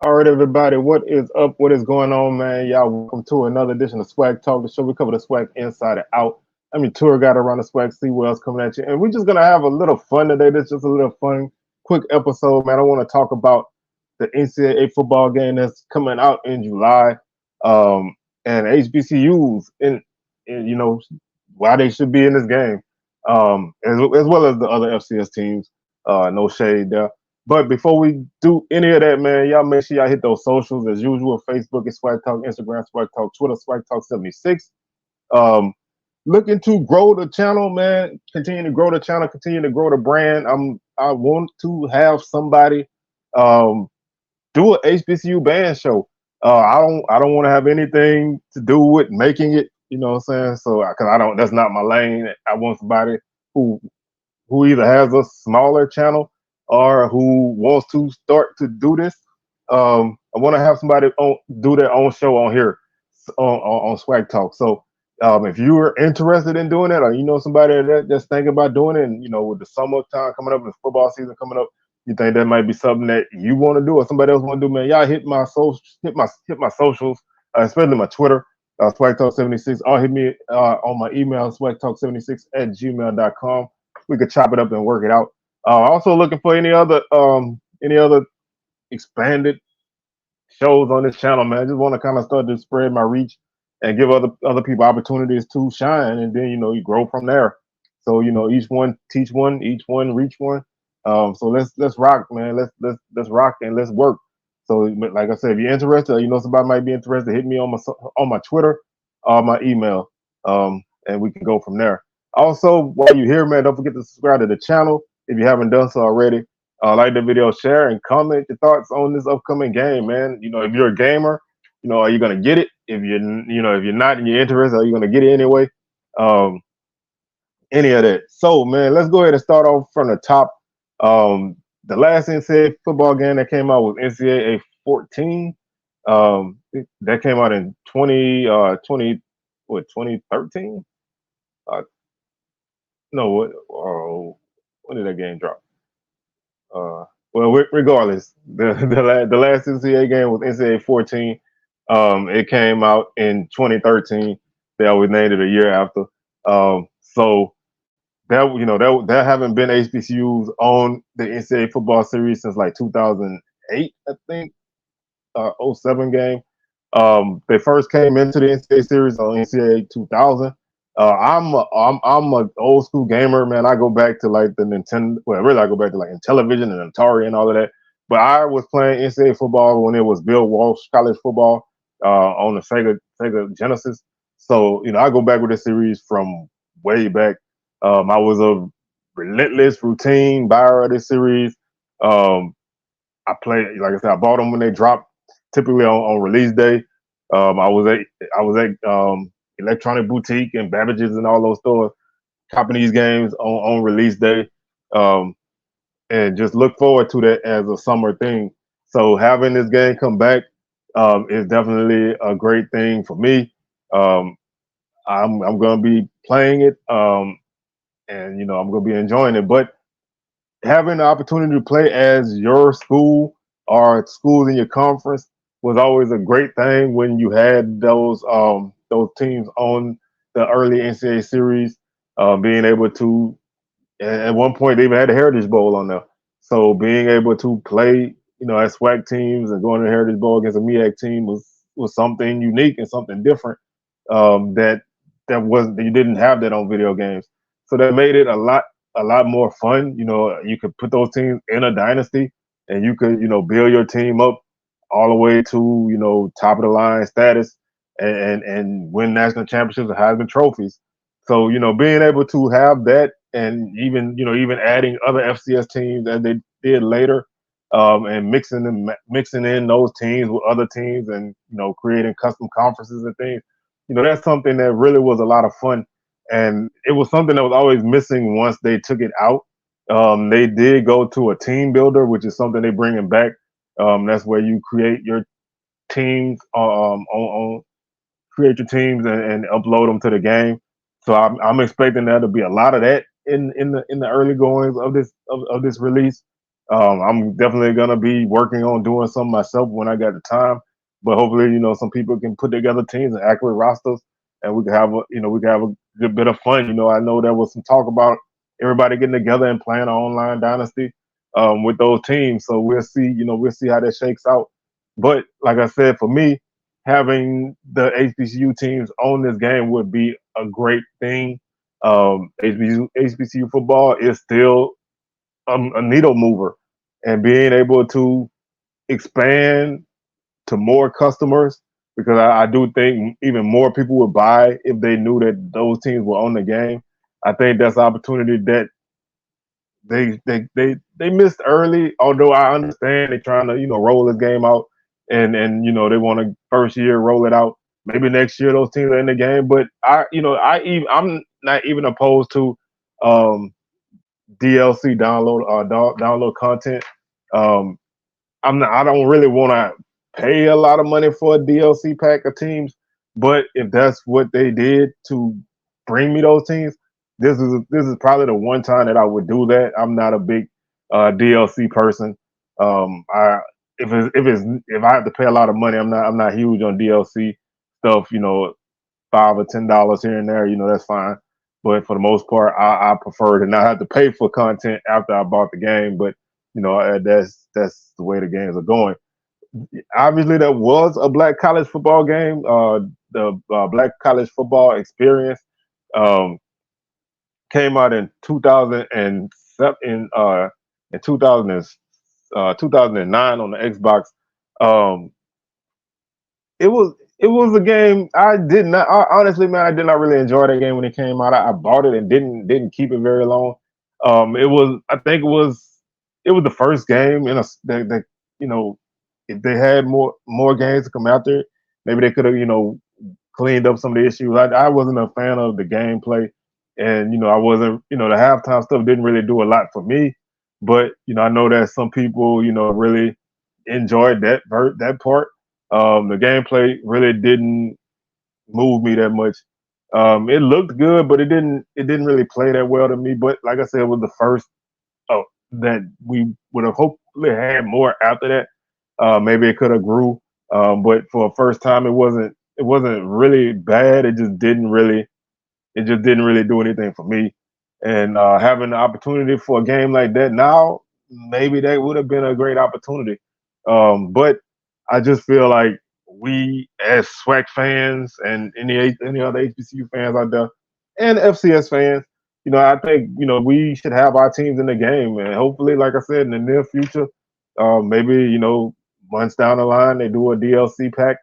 All right, everybody, what is up? What is going on, man? Y'all, welcome to another edition of Swag Talk, the show we cover the swag inside and out. I'm your tour guide around the swag, see what else coming at you. And we're just going to have a little fun today. This is just a little fun, quick episode, man. I want to talk about the NCAA football game that's coming out in July, and HBCUs, and why they should be in this game, as well as the other FCS teams. No shade there. But before we do any of that, man, y'all make sure y'all hit those socials as usual. Facebook is Swag Talk, Instagram Swag Talk, Twitter Swag Talk 76. Um, Looking to grow the channel, man. Continue to grow the channel, continue to grow the brand. I want to have somebody um, do a HBCU band show. I don't want to have anything to do with making it. You know what I'm saying? So because I don't, that's not my lane. I want somebody who either has a smaller channel or who wants to start to do this. I want to have somebody do their own show on here on Swag Talk. So if you are interested in doing that, or you know somebody that's thinking about doing it, and with the summertime coming up and the football season coming up, you think that might be something that you want to do or somebody else want to do, man, y'all hit my socials, especially my Twitter, swagtalk76, or hit me on my email, swagtalk76@gmail.com. We could chop it up and work it out. Also looking for any other expanded shows on this channel, man. I just want to kind of start to spread my reach and give other people opportunities to shine, and then you grow from there. So each one teach one, each one reach one. So let's rock, man. Let's rock and let's work. So like I said, if you're interested, or somebody might be interested, hit me on my Twitter or my email, and we can go from there. Also, while you're here, man, don't forget to subscribe to the channel if you haven't done so already. Like the video, share, and comment your thoughts on this upcoming game, man. If you're a gamer, are you gonna get it? If you're not and you're interested, are you gonna get it anyway? Um, any of that. So, man, let's go ahead and start off from the top. The last NCAA football game that came out was NCAA 14. That came out in 2013? Uh, no, when did that game drop? Well, regardless, the last NCAA game was NCAA 14. It came out in 2013. They always named it a year after. So that haven't been HBCUs on the NCAA football series since like 2008, I think, '07 game. They first came into the NCAA series on NCAA 2000. I'm a old school gamer, man. I go back to like the Nintendo. Well, really, I go back to like Intellivision and Atari and all of that. But I was playing NCAA football when it was Bill Walsh college football on the Sega Genesis. So I go back with this series from way back. I was a relentless routine buyer of this series. I played, like I said, I bought them when they dropped, typically on release day. I was at Electronic Boutique and Babbage's and all those stores, copping these games on release day, and just look forward to that as a summer thing. So having this game come back is definitely a great thing for me. Um, I'm going to be playing it, and I'm going to be enjoying it. But having the opportunity to play as your school or schools in your conference was always a great thing when you had those teams on the early NCAA series, being able to. At one point, they even had the Heritage Bowl on there. So being able to play, as SWAC teams and going to the Heritage Bowl against a MEAC team was something unique and something different, that you didn't have that on video games. So that made it a lot more fun. You could put those teams in a dynasty, and you could build your team up all the way to top of the line status, and win national championships and Heisman trophies. So being able to have that, and even adding other FCS teams as they did later, and mixing in those teams with other teams, and creating custom conferences and things. That's something that really was a lot of fun, and it was something that was always missing once they took it out. They did go to a team builder, which is something they're bringing back. That's where you create your teams create your teams and upload them to the game. So I'm expecting there to be a lot of that in the early goings of this release. I'm definitely gonna be working on doing some myself when I got the time. But hopefully, some people can put together teams and accurate rosters, and we can have a good bit of fun. I know there was some talk about everybody getting together and playing an online dynasty with those teams. So we'll see. We'll see how that shakes out. But like I said, for me, having the HBCU teams on this game would be a great thing. HBCU football is still a needle mover, and being able to expand to more customers, because I do think even more people would buy if they knew that those teams were on the game. I think that's an opportunity that they missed early. Although I understand they're trying to roll this game out, and they want to first year roll it out. Maybe next year those teams are in the game, but I'm not even opposed to um, DLC download content. Um, I don't really want to pay a lot of money for a DLC pack of teams, but if that's what they did to bring me those teams, this is probably the one time that I would do that. I'm not a big DLC person. I if I have to pay a lot of money, I'm not huge on DLC stuff. $5 or $10 here and there. That's fine. But for the most part, I prefer to not have to pay for content after I bought the game. But that's the way the games are going. Obviously, there was a black college football game. The Black College Football Experience um, came out in 2007, in 2009 on the Xbox. Um, it was a game I did not. Honestly, man, I did not really enjoy that game when it came out. I bought it and didn't keep it very long. It was I think it was the first game in a that if they had more games to come out there, maybe they could have cleaned up some of the issues. I wasn't a fan of the gameplay, and I wasn't the halftime stuff didn't really do a lot for me. But I know that some people really enjoyed that part. The gameplay really didn't move me that much. It looked good, but it didn't really play that well to me. But like I said, it was the first that we would have hopefully had more after that. Maybe it could have grew, but for a first time, it wasn't really bad. It just didn't really do anything for me. And having the opportunity for a game like that now, maybe that would have been a great opportunity. But I just feel like we, as SWAC fans and any other HBCU fans out there, and FCS fans, I think we should have our teams in the game, and hopefully, like I said, in the near future, maybe months down the line, they do a DLC pack,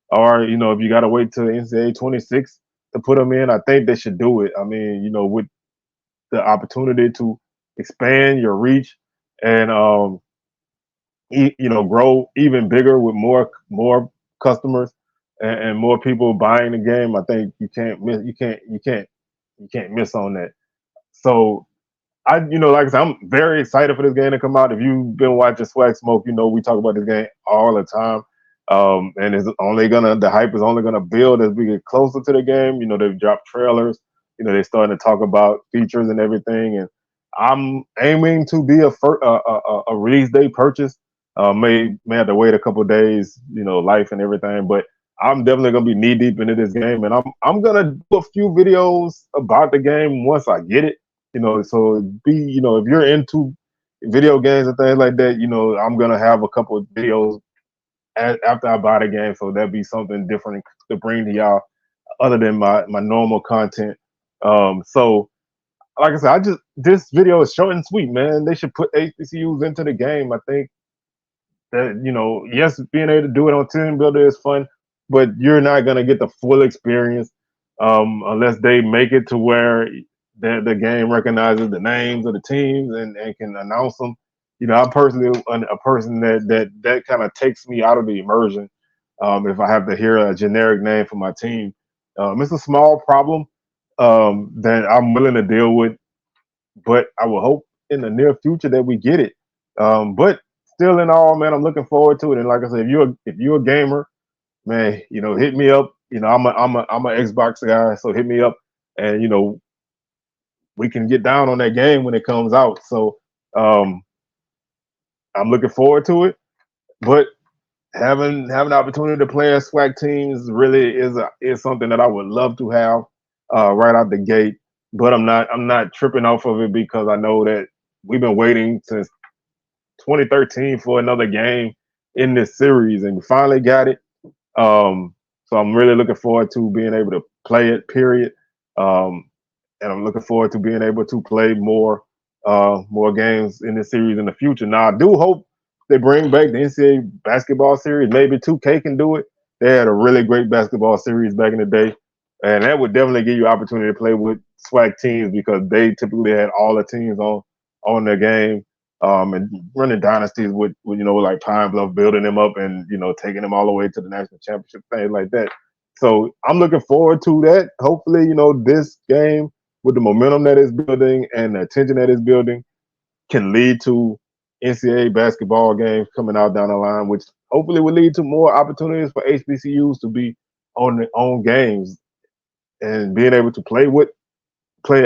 or if you got to wait till NCAA 26 to put them in, I think they should do it. I mean, with the opportunity to expand your reach and grow even bigger with more customers and more people buying the game, I think you can't miss on that. So like I said, I'm very excited for this game to come out. If you've been watching Swag Smoke, we talk about this game all the time. And the hype is only gonna build as we get closer to the game. They've dropped trailers. They're starting to talk about features and everything. And I'm aiming to be a release day purchase. May have to wait a couple of days, life and everything. But I'm definitely gonna be knee deep into this game, and I'm gonna do a few videos about the game once I get it. So if you're into video games and things like that, I'm gonna have a couple of videos after I buy the game, so that'd be something different to bring to y'all other than my normal content. So like I said, this video is short and sweet, man. They should put HBCUs into the game. I think that yes, being able to do it on Team Builder is fun, but you're not gonna get the full experience unless they make it to where the game recognizes the names of the teams and can announce them. I'm personally a person that kind of takes me out of the immersion. If I have to hear a generic name for my team, it's a small problem that I'm willing to deal with, but I will hope in the near future that we get it. But still, in all, man, I'm looking forward to it. And like I said, if you're a gamer, man, hit me up. I'm an Xbox guy, so hit me up, and we can get down on that game when it comes out. So, I'm looking forward to it. But having the opportunity to play as SWAC teams really is something that I would love to have right out the gate. But I'm not tripping off of it because I know that we've been waiting since 2013 for another game in this series, and we finally got it. So I'm really looking forward to being able to play it. Period. Um, and I'm looking forward to being able to play more games in this series in the future. Now I do hope they bring back the NCAA basketball series. Maybe 2K can do it. They had a really great basketball series back in the day, and that would definitely give you opportunity to play with SWAC teams because they typically had all the teams on their game. And running dynasties with like Pine Bluff, building them up and taking them all the way to the national championship, things like that. So I'm looking forward to that. Hopefully, this game with the momentum that it's building and the attention that it's building can lead to NCAA basketball games coming out down the line, which hopefully will lead to more opportunities for HBCUs to be on their own games and being able to play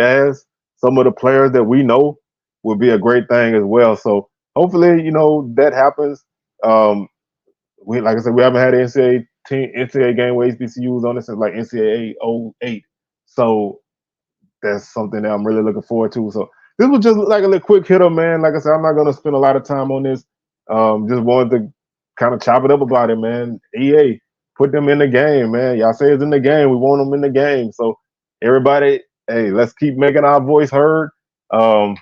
as some of the players that we know will be a great thing as well. So hopefully, that happens. We like I said, we haven't had an NCAA game with HBCUs on it since like NCAA 08. So that's something that I'm really looking forward to. So this was just like a little quick hitter, man. Like I said, I'm not going to spend a lot of time on this. Just wanted to kind of chop it up about it, man. EA, put them in the game, man. Y'all say it's in the game. We want them in the game. So everybody, hey, let's keep making our voice heard. Um,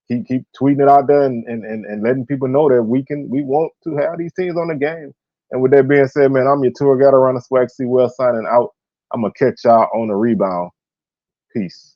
keep tweeting it out there and letting people know that we want to have these teams on the game. And with that being said, man, I'm your tour guide around the SWAC C. Well signing out. I'm gonna catch y'all on the rebound. Peace.